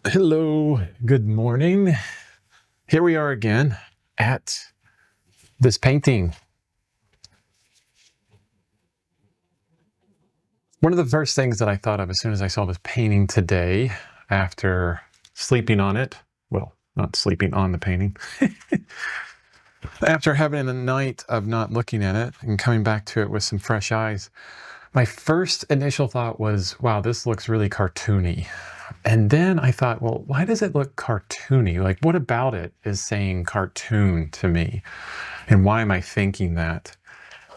Hello, good morning. Here we are again at this painting. One of the first things that I thought of as soon as I saw this painting today, after sleeping on it, well, not sleeping on the painting, after having a night of not looking at it and coming back to it with some fresh eyes, my first initial thought was, wow, this looks really cartoony. And then I thought, well, why does it look cartoony? Like, what about it is saying cartoon to me? And why am I thinking that?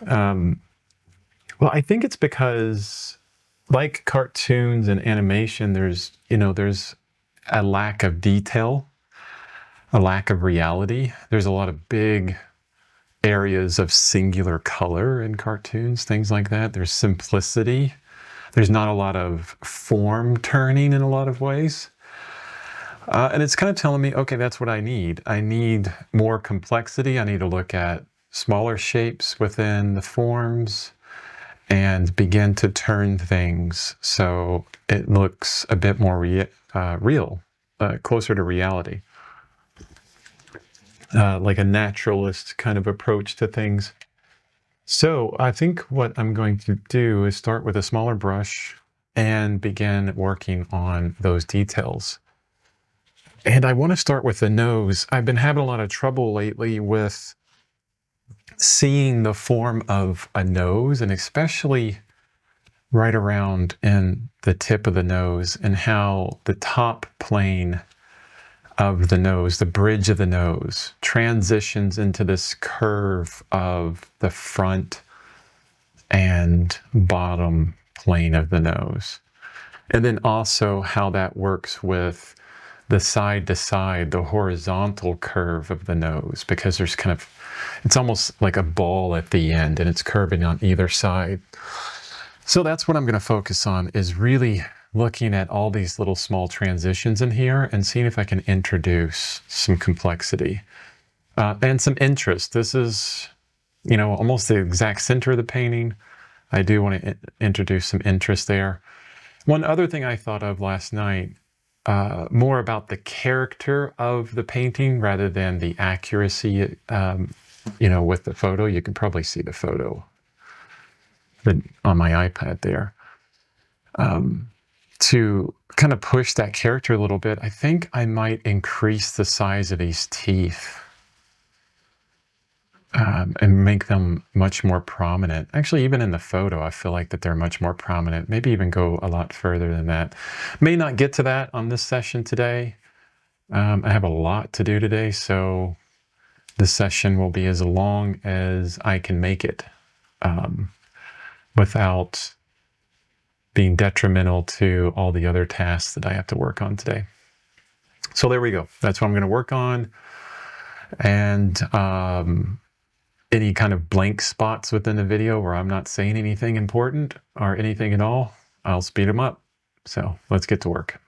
Well, I think it's because, like cartoons and animation, there's a lack of detail, a lack of reality. There's a lot of big areas of singular color in cartoons, things like that. There's simplicity. There's not a lot of form turning in a lot of ways. And it's kind of telling me, okay, that's what I need. I need more complexity. I need to look at smaller shapes within the forms and begin to turn things so it looks a bit more real, closer to reality. Like a naturalist kind of approach to things. So I think what I'm going to do is start with a smaller brush and begin working on those details. And I want to start with the nose. I've been having a lot of trouble lately with seeing the form of a nose, and especially right around in the tip of the nose, and how the top plane of the nose, the bridge of the nose, transitions into this curve of the front and bottom plane of the nose. And then also how that works with the side to side, the horizontal curve of the nose, because there's kind of, it's almost like a ball at the end and it's curving on either side. So that's what I'm going to focus on, is really looking at all these little small transitions in here and seeing if I can introduce some complexity and some interest. This is, almost the exact center of the painting. I do want to introduce some interest there. One other thing I thought of last night, more about the character of the painting rather than the accuracy, with the photo. You can probably see the photo on my iPad there. To kind of push that character a little bit, I think I might increase the size of these teeth and make them much more prominent. Actually, even in the photo, I feel like that they're much more prominent. Maybe even go a lot further than that. May not get to that on this session today. I have a lot to do today, so this session will be as long as I can make it without being detrimental to all the other tasks that I have to work on today. So there we go. That's what I'm going to work on. And any kind of blank spots within the video where I'm not saying anything important or anything at all, I'll speed them up. So let's get to work.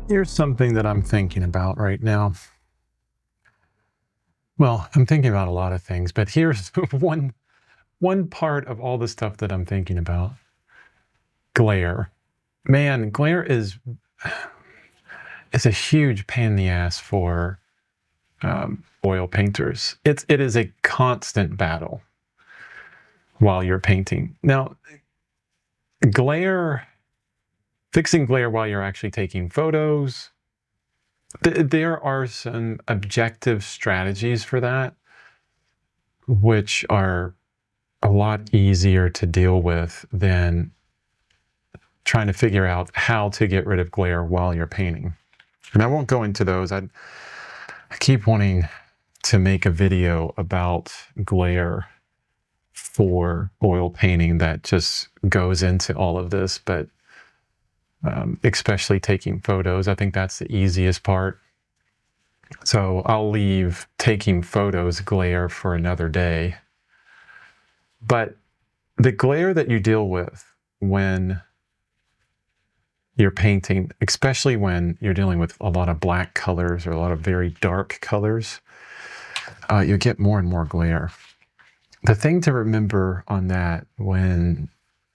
Here's something that I'm thinking about right now. Well, I'm thinking about a lot of things, but here's one part of all the stuff that I'm thinking about. Glare. Man, glare is it's a huge pain in the ass for oil painters. It is a constant battle while you're painting. Now, fixing glare while you're actually taking photos, there are some objective strategies for that, which are a lot easier to deal with than trying to figure out how to get rid of glare while you're painting. And I won't go into those. I keep wanting to make a video about glare for oil painting that just goes into all of this, but especially taking photos, I think that's the easiest part. So I'll leave taking photos glare for another day. But the glare that you deal with when you're painting, especially when you're dealing with a lot of black colors or a lot of very dark colors, you get more and more glare. The thing to remember on that when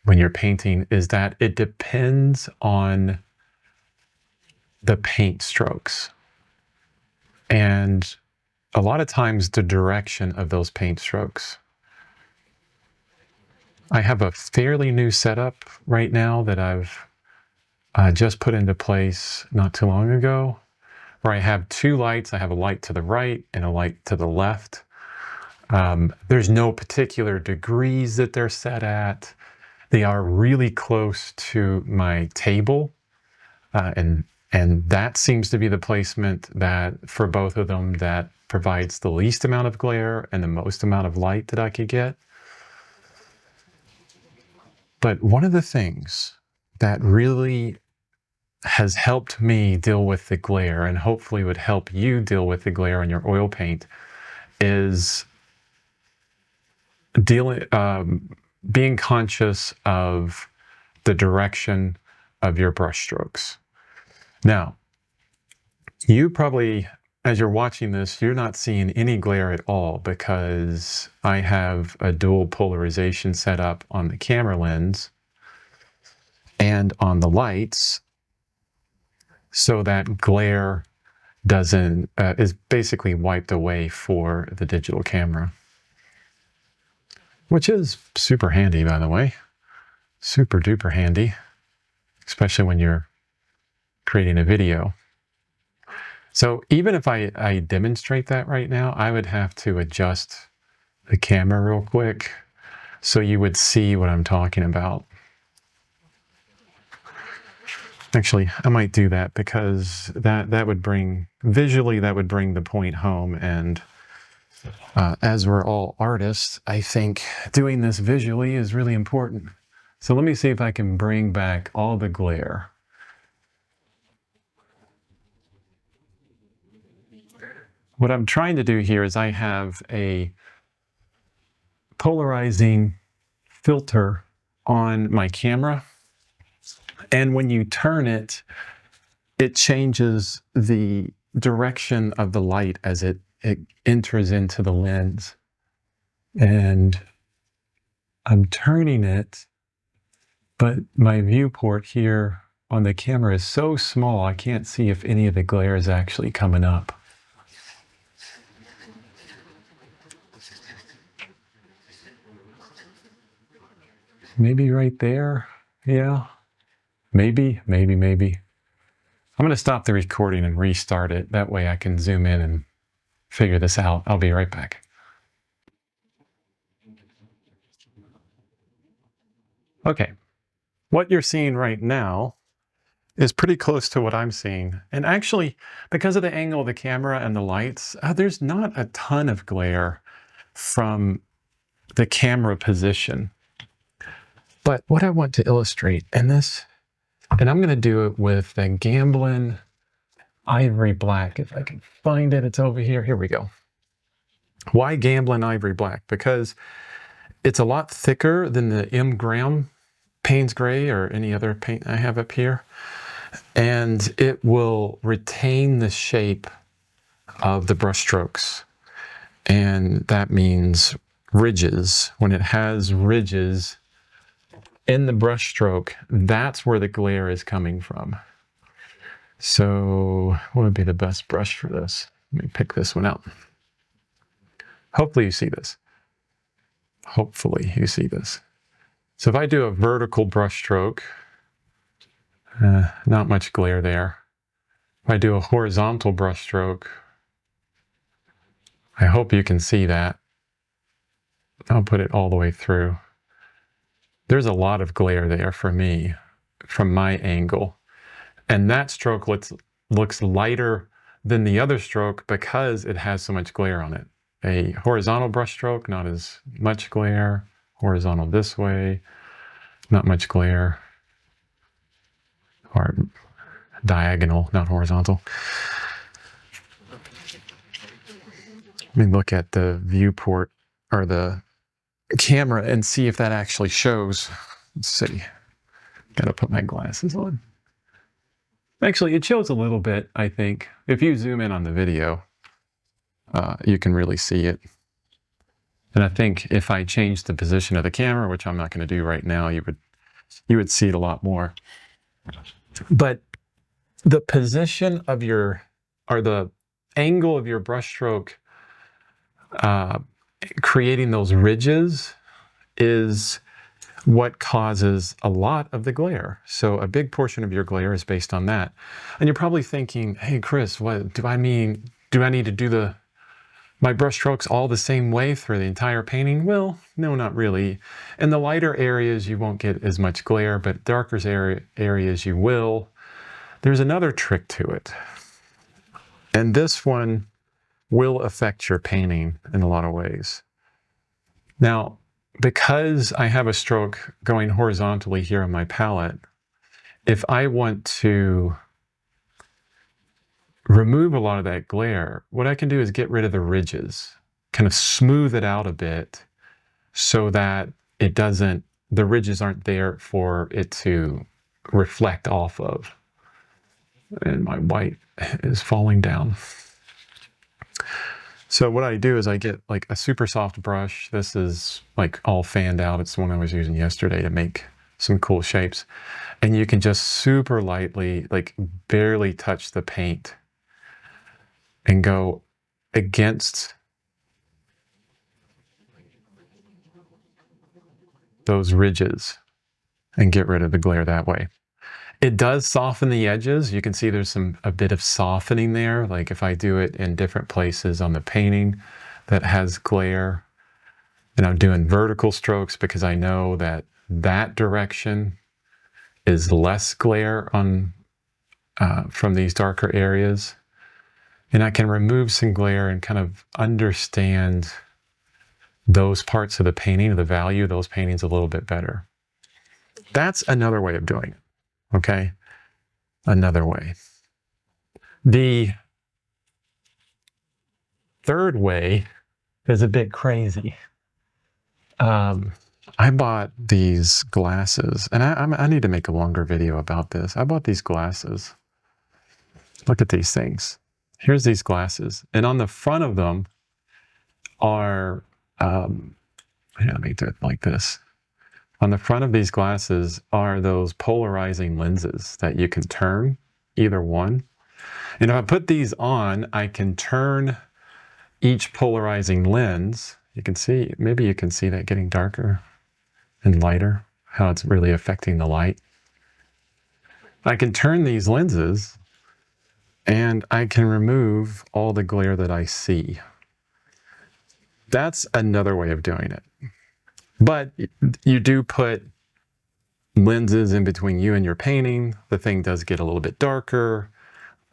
you're painting is that it depends on the paint strokes. And a lot of times the direction of those paint strokes. I have a fairly new setup right now that I've just put into place not too long ago, where I have two lights. I have a light to the right and a light to the left. There's no particular degrees that they're set at. They are really close to my table, and that seems to be the placement that for both of them that provides the least amount of glare and the most amount of light that I could get. But one of the things that really has helped me deal with the glare, and hopefully would help you deal with the glare on your oil paint, is being conscious of the direction of your brush strokes. Now, you probably, as you're watching this, you're not seeing any glare at all because I have a dual polarization set up on the camera lens and on the lights, so that glare is basically wiped away for the digital camera, which is super handy, by the way. Super duper handy, especially when you're creating a video. So even if I demonstrate that right now, I would have to adjust the camera real quick so you would see what I'm talking about. Actually, I might do that because that would bring, visually, that would bring the point home. And as we're all artists, I think doing this visually is really important. So let me see if I can bring back all the glare. What I'm trying to do here is I have a polarizing filter on my camera. And when you turn it, it changes the direction of the light as it enters into the lens. And I'm turning it, but my viewport here on the camera is so small, I can't see if any of the glare is actually coming up. Maybe right there. Yeah. Maybe. I'm going to stop the recording and restart it. That way I can zoom in and figure this out. I'll be right back. Okay. What you're seeing right now is pretty close to what I'm seeing. And actually, because of the angle of the camera and the lights, there's not a ton of glare from the camera position. But what I want to illustrate in this, and I'm going to do it with the Gamblin Ivory Black. If I can find it, it's over here. Here we go. Why Gamblin Ivory Black? Because it's a lot thicker than the M. Graham Payne's Gray or any other paint I have up here. And it will retain the shape of the brush strokes. And that means ridges. When it has ridges in the brush stroke, that's where the glare is coming from. So what would be the best brush for this? Let me pick this one out. Hopefully you see this. Hopefully you see this. So if I do a vertical brush stroke, not much glare there. If I do a horizontal brush stroke, I hope you can see that. I'll put it all the way through. There's a lot of glare there for me from my angle. And that stroke looks lighter than the other stroke because it has so much glare on it. A horizontal brush stroke, not as much glare. Horizontal this way, not much glare. Or diagonal, not horizontal. Let me look at the viewport or the camera and see if that actually shows. Let's see. Gotta put my glasses on. Actually, it shows a little bit, I think. If you zoom in on the video, you can really see it. And I think if I change the position of the camera, which I'm not going to do right now, you would see it a lot more. But the position of your, or the angle of your brushstroke, creating those ridges is what causes a lot of the glare. So a big portion of your glare is based on that. And you're probably thinking, hey, Chris, what do I mean? Do I need to do my brush strokes all the same way through the entire painting? Well, no, not really. In the lighter areas, you won't get as much glare, but darker areas you will. There's another trick to it. And this one will affect your painting in a lot of ways. Now, because I have a stroke going horizontally here on my palette, if I want to remove a lot of that glare, what I can do is get rid of the ridges, kind of smooth it out a bit so that the ridges aren't there for it to reflect off of. And my white is falling down. So what I do is I get like a super soft brush. This is like all fanned out. It's the one I was using yesterday to make some cool shapes. And you can just super lightly, like barely touch the paint and go against those ridges and get rid of the glare that way. It does soften the edges. You can see there's a bit of softening there. Like if I do it in different places on the painting that has glare, and I'm doing vertical strokes because I know that that direction is less glare on from these darker areas. And I can remove some glare and kind of understand those parts of the painting, the value of those paintings a little bit better. That's another way of doing it. Okay, another way. The third way is a bit crazy. I bought these glasses, and I need to make a longer video about this. I bought these glasses. Look at these things. Here's these glasses, and on the front of them are, let me do it like this. On the front of these glasses are those polarizing lenses that you can turn, either one. And if I put these on, I can turn each polarizing lens. You can see, maybe you can see that getting darker and lighter, how it's really affecting the light. I can turn these lenses and I can remove all the glare that I see. That's another way of doing it. But you do put lenses in between you and your painting. The thing does get a little bit darker.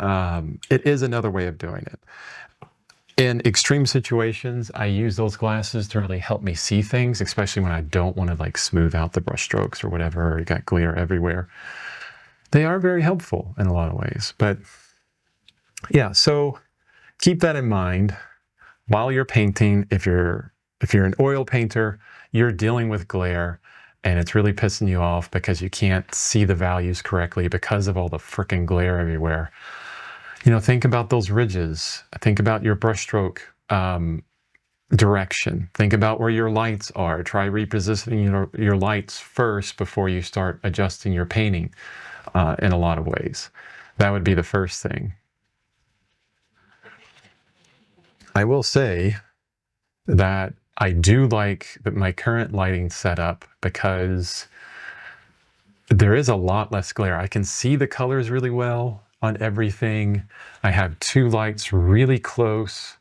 It is another way of doing it. In extreme situations, I use those glasses to really help me see things, especially when I don't want to like smooth out the brush strokes or whatever, or you got glare everywhere. They are very helpful in a lot of ways. But yeah, so keep that in mind while you're painting. If you're an oil painter, you're dealing with glare and it's really pissing you off because you can't see the values correctly because of all the freaking glare everywhere. You know, think about those ridges. Think about your brushstroke direction. Think about where your lights are. Try repositioning your lights first before you start adjusting your painting in a lot of ways. That would be the first thing. I will say that I do like my current lighting setup because there is a lot less glare. I can see the colors really well on everything. I have two lights really close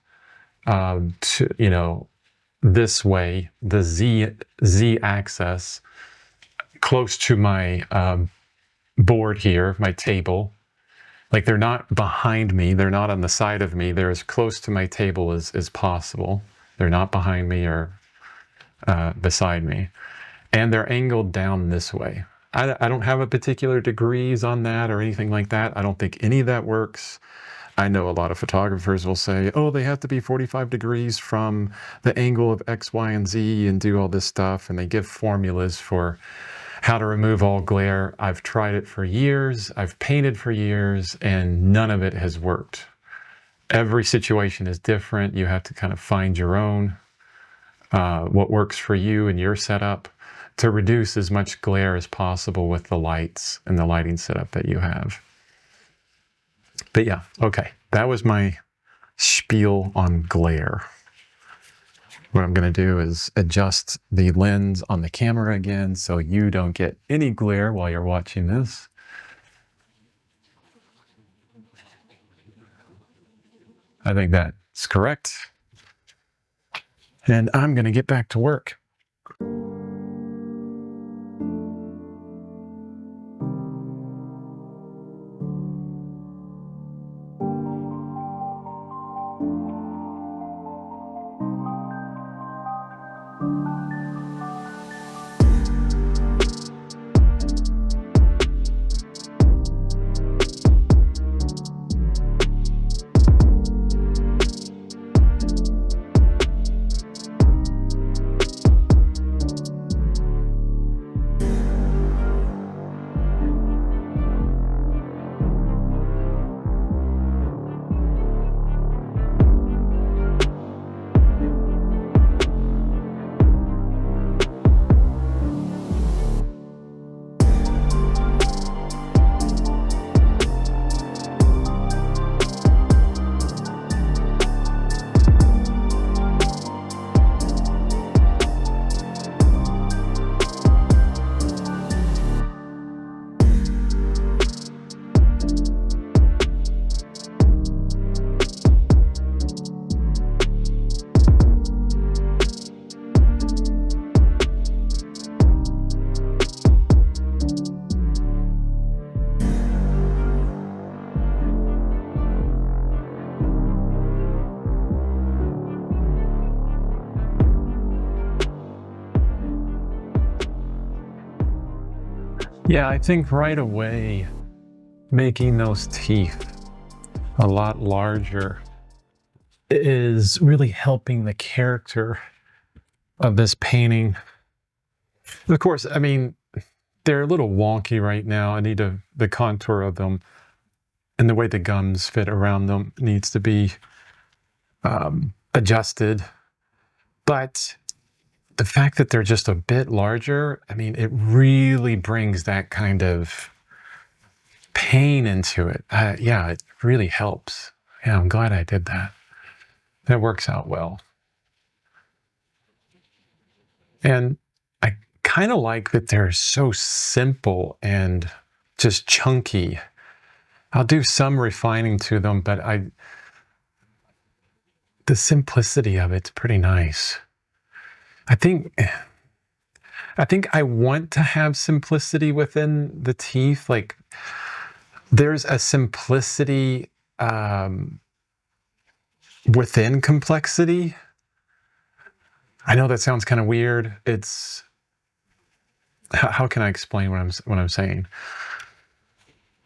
to, you know, this way, the Z axis, close to my board here, my table. Like they're not behind me, they're not on the side of me, they're as close to my table as possible. They're not behind me or beside me. And they're angled down this way. I don't have a particular degrees on that or anything like that. I don't think any of that works. I know a lot of photographers will say, oh, they have to be 45 degrees from the angle of X, Y, and Z and do all this stuff. And they give formulas for how to remove all glare. I've tried it for years. I've painted for years, and none of it has worked. Every situation is different. You have to kind of find your own, what works for you and your setup to reduce as much glare as possible with the lights and the lighting setup that you have. But yeah, okay, that was my spiel on glare. What I'm going to do is adjust the lens on the camera again so you don't get any glare while you're watching this. I think that's correct. And I'm going to get back to work. Yeah, I think right away, making those teeth a lot larger is really helping the character of this painting. Of course, I mean, they're a little wonky right now. I need the contour of them and the way the gums fit around them needs to be adjusted. But the fact that they're just a bit larger, I mean, it really brings that kind of pain into it. Yeah, it really helps. Yeah, I'm glad I did that. That works out well. And I kind of like that they're so simple and just chunky. I'll do some refining to them, but the simplicity of it's pretty nice. I think I want to have simplicity within the teeth. Like there's a simplicity within complexity. I know that sounds kind of weird. It's how can I explain what I'm saying?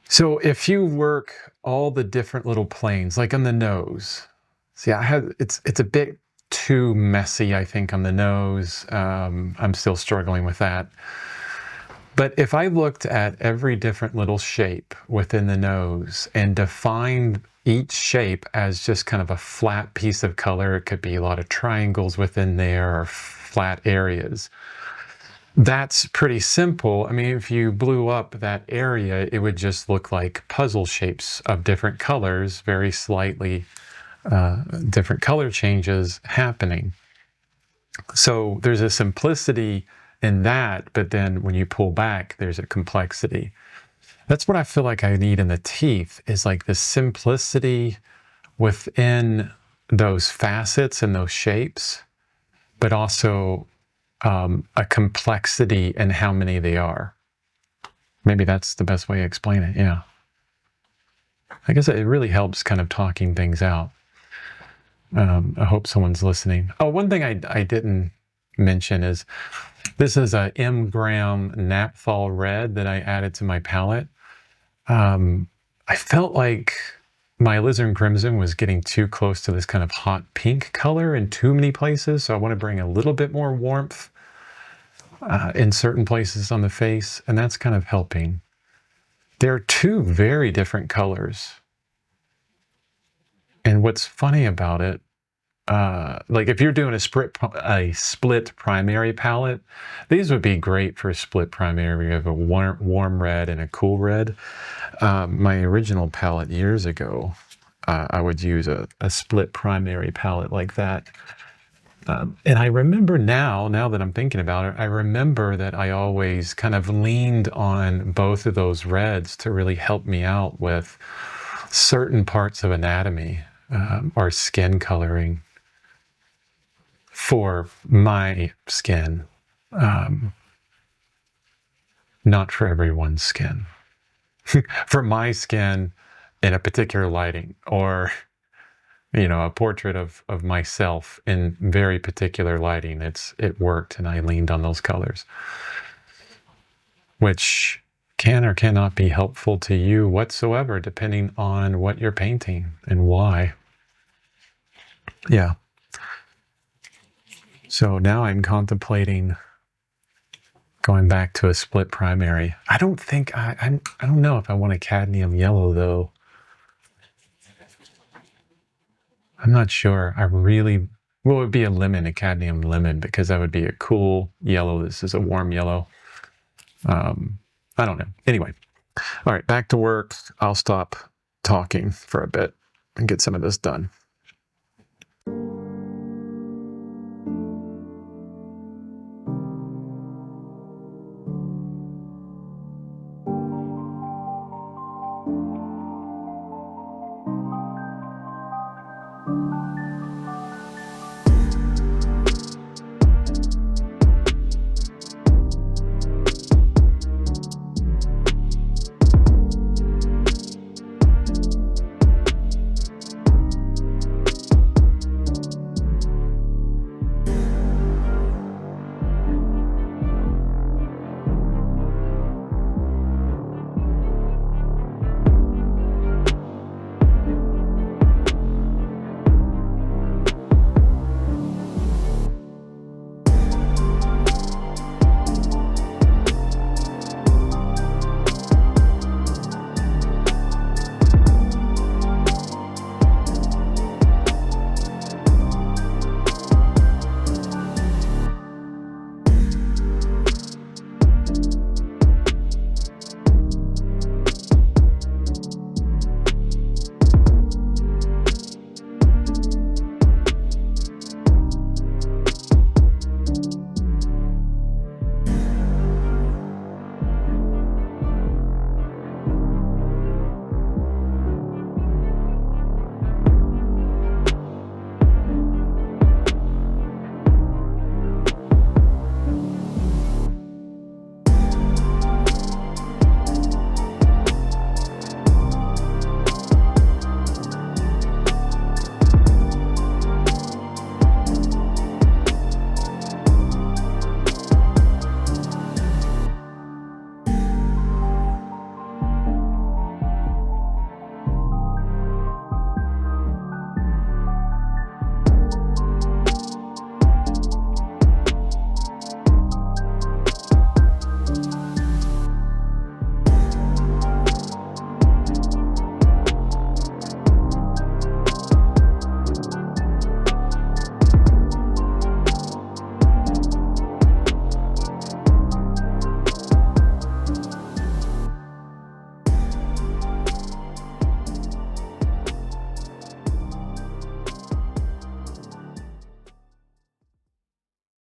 So if you work all the different little planes, like on the nose, see, it's a bit too messy, I think, on the nose. I'm still struggling with that. But if I looked at every different little shape within the nose and defined each shape as just kind of a flat piece of color. It could be a lot of triangles within there or flat areas. That's pretty simple. I mean, if you blew up that area, it would just look like puzzle shapes of different colors, very slightly different color changes happening. So there's a simplicity in that, but then when you pull back, there's a complexity. That's what I feel like I need in the teeth, is like the simplicity within those facets and those shapes, but also a complexity in how many they are. Maybe that's the best way to explain it. Yeah. I guess it really helps kind of talking things out. I hope someone's listening. Oh, one thing I didn't mention is this is a M. Graham Naphthol Red that I added to my palette. I felt like my Alizarin Crimson was getting too close to this kind of hot pink color in too many places, so I want to bring a little bit more warmth in certain places on the face, and that's kind of helping. They're two very different colors. And what's funny about it, like if you're doing a split primary palette, these would be great for a split primary. You have a warm red and a cool red. My original palette years ago, I would use a split primary palette like that. And I remember now that I'm thinking about it, I remember that I always kind of leaned on both of those reds to really help me out with certain parts of anatomy or skin coloring for my skin, not for everyone's skin. For my skin in a particular lighting, or a portrait of myself in very particular lighting, it worked, and I leaned on those colors, which can or cannot be helpful to you whatsoever, depending on what you're painting and why. Yeah. So now I'm contemplating going back to a split primary. I don't think I don't know if I want a cadmium yellow though. I'm not sure. It would be a cadmium lemon, because that would be a cool yellow. This is a warm yellow. I don't know. Anyway, all right, back to work. I'll stop talking for a bit and get some of this done.